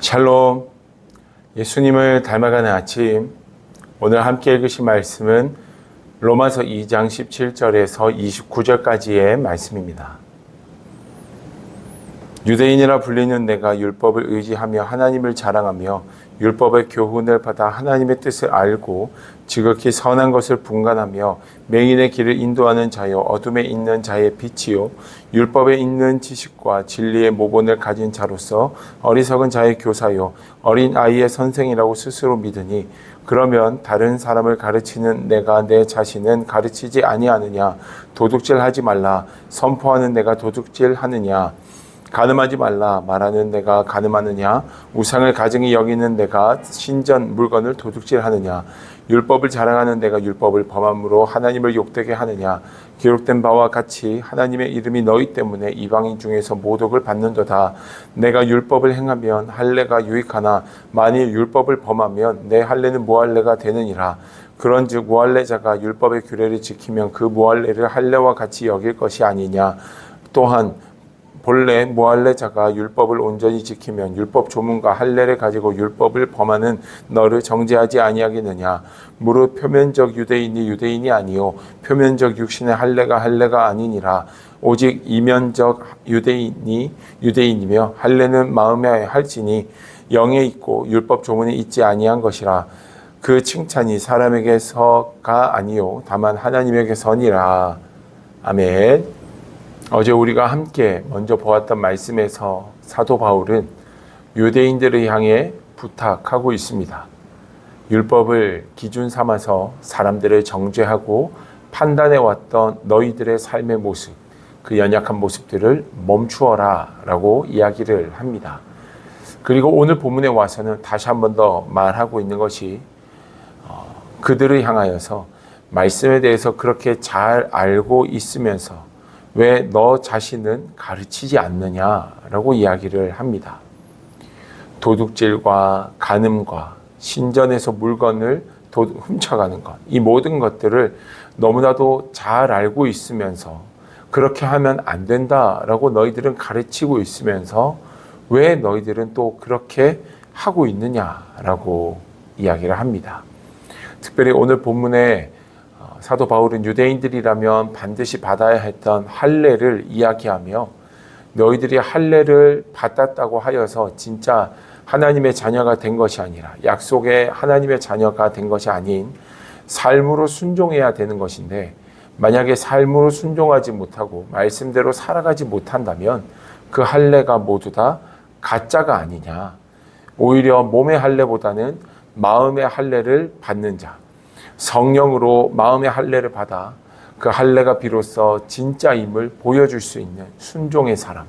샬롬, 예수님을 닮아가는 아침. 오늘 함께 읽으신 말씀은 로마서 2장 17절에서 29절까지의 말씀입니다. 유대인이라 불리는 내가 율법을 의지하며 하나님을 자랑하며 율법의 교훈을 받아 하나님의 뜻을 알고 지극히 선한 것을 분간하며 맹인의 길을 인도하는 자여 어둠에 있는 자의 빛이요 율법에 있는 지식과 진리의 모본을 가진 자로서 어리석은 자의 교사요 어린 아이의 선생이라고 스스로 믿으니 그러면 다른 사람을 가르치는 내가 내 자신은 가르치지 아니하느냐? 도둑질하지 말라 선포하는 내가 도둑질하느냐? 간음하지 말라 말하는 내가 간음하느냐? 우상을 가증히 여기는 내가 신전 물건을 도둑질하느냐? 율법을 자랑하는 내가 율법을 범함으로 하나님을 욕되게 하느냐? 기록된 바와 같이 하나님의 이름이 너희 때문에 이방인 중에서 모독을 받는도다. 내가 율법을 행하면 할례가 유익하나 만일 율법을 범하면 내 할례는 무할례가 되느니라. 그런즉 무할례자가 율법의 규례를 지키면 그 무할례를 할례와 같이 여길 것이 아니냐? 또한 본래 무할례자가 율법을 온전히 지키면 율법 조문과 할례를 가지고 율법을 범하는 너를 정죄하지 아니하겠느냐? 무릇 표면적 유대인이 유대인이 아니요 표면적 육신의 할례가 아니니라. 오직 이면적 유대인이 유대인이며 할례는 마음에 할지니 영에 있고 율법 조문이 있지 아니한 것이라. 그 칭찬이 사람에게서가 아니요 다만 하나님에게서니라. 아멘. 어제 우리가 함께 먼저 보았던 말씀에서 사도 바울은 유대인들을 향해 부탁하고 있습니다. 율법을 기준 삼아서 사람들을 정죄하고 판단해왔던 너희들의 삶의 모습, 그 연약한 모습들을 멈추어라 라고 이야기를 합니다. 그리고 오늘 본문에 와서는 다시 한 번 더 말하고 있는 것이 그들을 향하여서 말씀에 대해서 그렇게 잘 알고 있으면서 왜 너 자신은 가르치지 않느냐라고 이야기를 합니다. 도둑질과 간음과 신전에서 물건을 훔쳐가는 것, 이 모든 것들을 너무나도 잘 알고 있으면서 그렇게 하면 안 된다라고 너희들은 가르치고 있으면서 왜 너희들은 또 그렇게 하고 있느냐라고 이야기를 합니다. 특별히 오늘 본문에 사도 바울은 유대인들이라면 반드시 받아야 했던 할례를 이야기하며 너희들이 할례를 받았다고 하여서 진짜 하나님의 자녀가 된 것이 아니라 약속의 하나님의 자녀가 된 것이 아닌 삶으로 순종해야 되는 것인데 만약에 삶으로 순종하지 못하고 말씀대로 살아가지 못한다면 그 할례가 모두 다 가짜가 아니냐. 오히려 몸의 할례보다는 마음의 할례를 받는 자, 성령으로 마음의 할례를 받아 그 할례가 비로소 진짜임을 보여줄 수 있는 순종의 사람,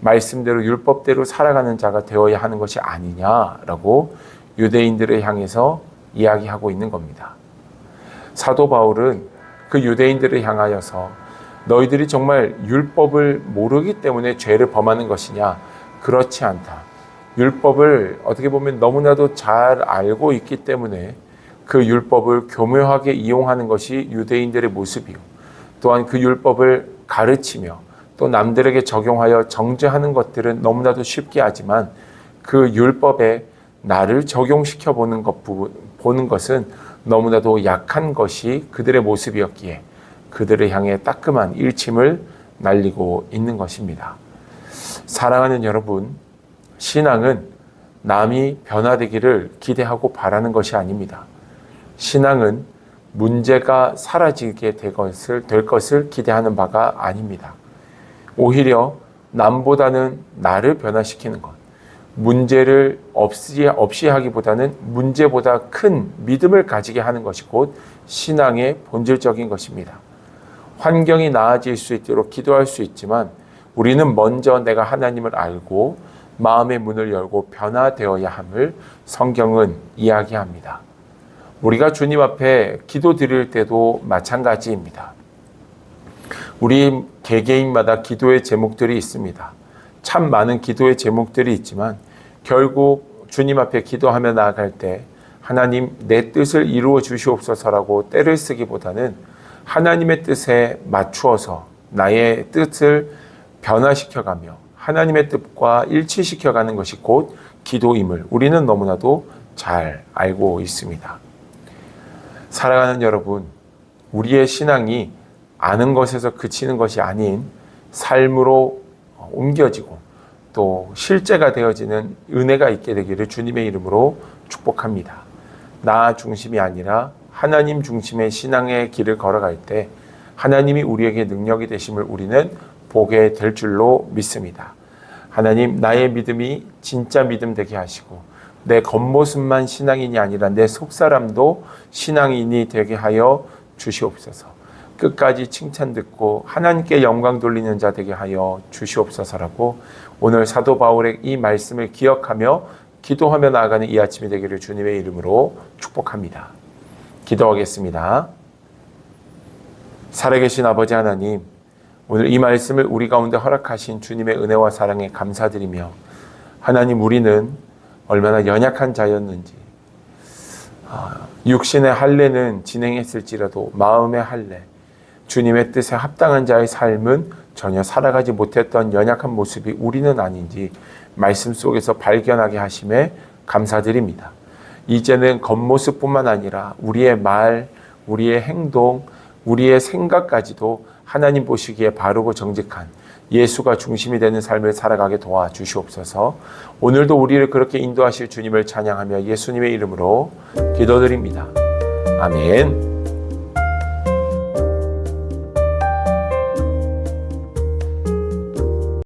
말씀대로 율법대로 살아가는 자가 되어야 하는 것이 아니냐라고 유대인들을 향해서 이야기하고 있는 겁니다. 사도 바울은 그 유대인들을 향하여서 너희들이 정말 율법을 모르기 때문에 죄를 범하는 것이냐? 그렇지 않다. 율법을 어떻게 보면 너무나도 잘 알고 있기 때문에 그 율법을 교묘하게 이용하는 것이 유대인들의 모습이요. 또한 그 율법을 가르치며 또 남들에게 적용하여 정죄하는 것들은 너무나도 쉽게 하지만 그 율법에 나를 적용시켜 보는 것은 너무나도 약한 것이 그들의 모습이었기에 그들을 향해 따끔한 일침을 날리고 있는 것입니다. 사랑하는 여러분, 신앙은 남이 변화되기를 기대하고 바라는 것이 아닙니다. 신앙은 문제가 사라지게 될 것을 기대하는 바가 아닙니다. 오히려 남보다는 나를 변화시키는 것, 문제를 없이 하기보다는 문제보다 큰 믿음을 가지게 하는 것이 곧 신앙의 본질적인 것입니다. 환경이 나아질 수 있도록 기도할 수 있지만 우리는 먼저 내가 하나님을 알고 마음의 문을 열고 변화되어야 함을 성경은 이야기합니다. 우리가 주님 앞에 기도 드릴 때도 마찬가지입니다. 우리 개개인마다 기도의 제목들이 있습니다. 참 많은 기도의 제목들이 있지만 결국 주님 앞에 기도하며 나아갈 때 하나님 내 뜻을 이루어 주시옵소서라고 때를 쓰기보다는 하나님의 뜻에 맞추어서 나의 뜻을 변화시켜가며 하나님의 뜻과 일치시켜가는 것이 곧 기도임을 우리는 너무나도 잘 알고 있습니다. 사랑하는 여러분, 우리의 신앙이 아는 것에서 그치는 것이 아닌 삶으로 옮겨지고 또 실제가 되어지는 은혜가 있게 되기를 주님의 이름으로 축복합니다. 나 중심이 아니라 하나님 중심의 신앙의 길을 걸어갈 때 하나님이 우리에게 능력이 되심을 우리는 보게 될 줄로 믿습니다. 하나님, 나의 믿음이 진짜 믿음 되게 하시고 내 겉모습만 신앙인이 아니라 내 속사람도 신앙인이 되게 하여 주시옵소서. 끝까지 칭찬 듣고 하나님께 영광 돌리는 자 되게 하여 주시옵소서라고 오늘 사도 바울의 이 말씀을 기억하며 기도하며 나아가는 이 아침이 되기를 주님의 이름으로 축복합니다. 기도하겠습니다. 살아계신 아버지 하나님, 오늘 이 말씀을 우리 가운데 허락하신 주님의 은혜와 사랑에 감사드리며 하나님, 우리는 얼마나 연약한 자였는지 육신의 할례는 진행했을지라도 마음의 할례, 주님의 뜻에 합당한 자의 삶은 전혀 살아가지 못했던 연약한 모습이 우리는 아닌지 말씀 속에서 발견하게 하심에 감사드립니다. 이제는 겉모습뿐만 아니라 우리의 말, 우리의 행동, 우리의 생각까지도 하나님 보시기에 바르고 정직한 예수가 중심이 되는 삶을 살아가게 도와주시옵소서. 오늘도 우리를 그렇게 인도하실 주님을 찬양하며 예수님의 이름으로 기도드립니다. 아멘.